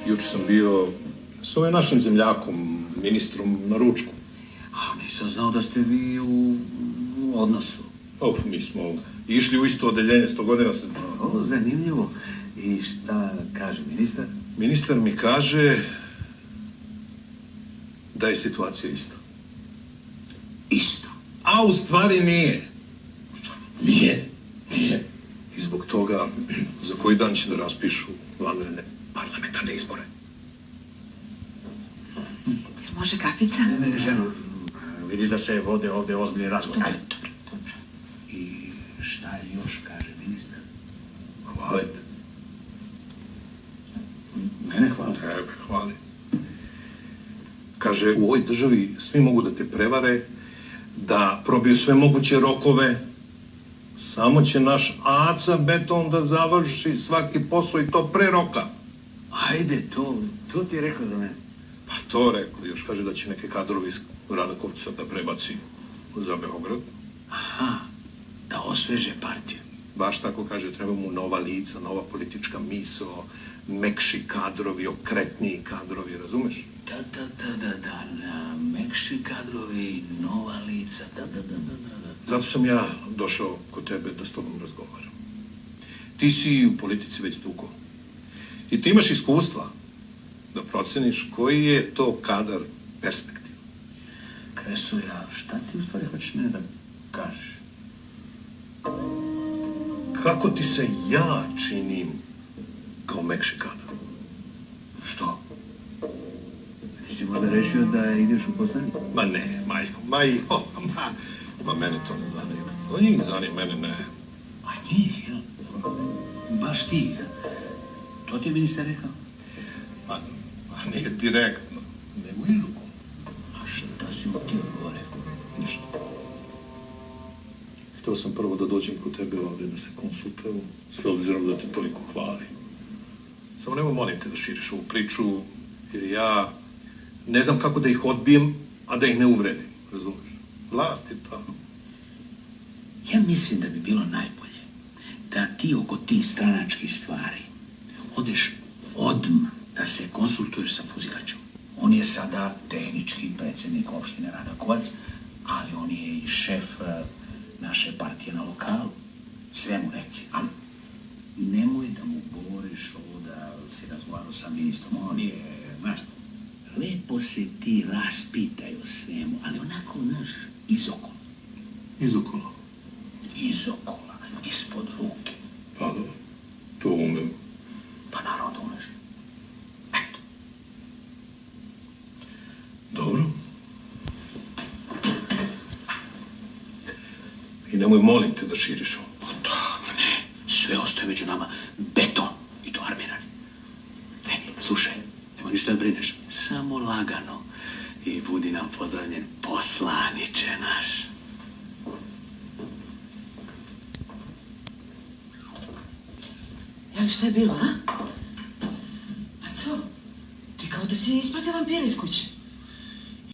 Juče sam bio s ovim našim zemljakom, ministrom na ručku. A nisam znao da ste vi u odnosu. Mi smo išli u isto odeljenje, 100 godina se znao. Zanimljivo. I šta kaže ministar? Ministar mi kaže da je situacija ista. Isto. A u stvari nije. Šta? Nije. I zbog toga za koji dan će da raspišu vanredne parlamentarne izbore. Jel može kafica? Ne, ženo. Vidiš da se vode ovde ozbiljni razgovor. Ajde. Dobro. I šta još kaže ministar? Hvalite. Mene hvali. Tebe hvali. Kaže, u ovoj državi svi mogu da te prevare, da probiju sve moguće rokove, samo će naš Aca Beton da završi svaki posao i to pre roka. Ajde, to ti je rekao za mene. Pa to rekao, još kaže da će neke kadrovi iz Radakovca da prebaci za Beograd. Aha, da osveže partiju. Baš tako kaže, treba mu nova lica, nova politička misao, mekši kadrovi, okretniji kadrovi, razumeš? Da, mekši kadrovi, nova lica, da. Zato sam ja došao kod tebe da s tobom razgovaram. Ti si u politici već dugo. I ti imaš iskustva da proceniš koji je to kadar perspektiva. Kresuja, šta ti u stvari hoćeš mene da kažeš? Kako ti se ja činim kao mekši kadar? Što? Nisi možda rešio da ideš u poslanik? Ma ne, majko, ma mene to ne zanima. To njih zanima, mene ne. A njih, jel? Baš ti, jel? To ti je ministar rekao? Pa nije direktno, nego izrukom. A šta si mu ti odgovorio? Ništa. Hteo sam prvo da dođem kod tebe ovde da se konsultujem, s obzirom da te toliko hvali. Samo nemoj, molim te, da širiš ovu priču, jer ja ne znam kako da ih odbijem, a da ih ne uvredim, razumiješ? Vlast je ta. Ja mislim da bi bilo najbolje da ti oko tih stranačkih stvari odeš odmah da se konsultuješ sa Fuzigaćom. On je sada tehnički predsjednik opštine Radakovac, ali on je i šef naše partije na lokalu. Sve mu reci, ali nemoj da mu govoriš ovo da si razgovarao sa ministrom. On je, znaš, lepo se ti raspitaj o svemu, ali onako, znaš, izokola. Izokola. Izokola, ispod ruke. Pa da, to umem. Pa naravno da umeš. Eto. Dobro. I nemoj, molim te, da širiš ovo. Pa da, ne. Sve ostaje među nama beton i to armirani. Slušaj, nemoj ništa da brineš. Samo lagano. I budi nam pozdravljen poslaniče naš. Jel, šta je bilo, a? A co? Ti kao da si ispratio vampira iz kuće.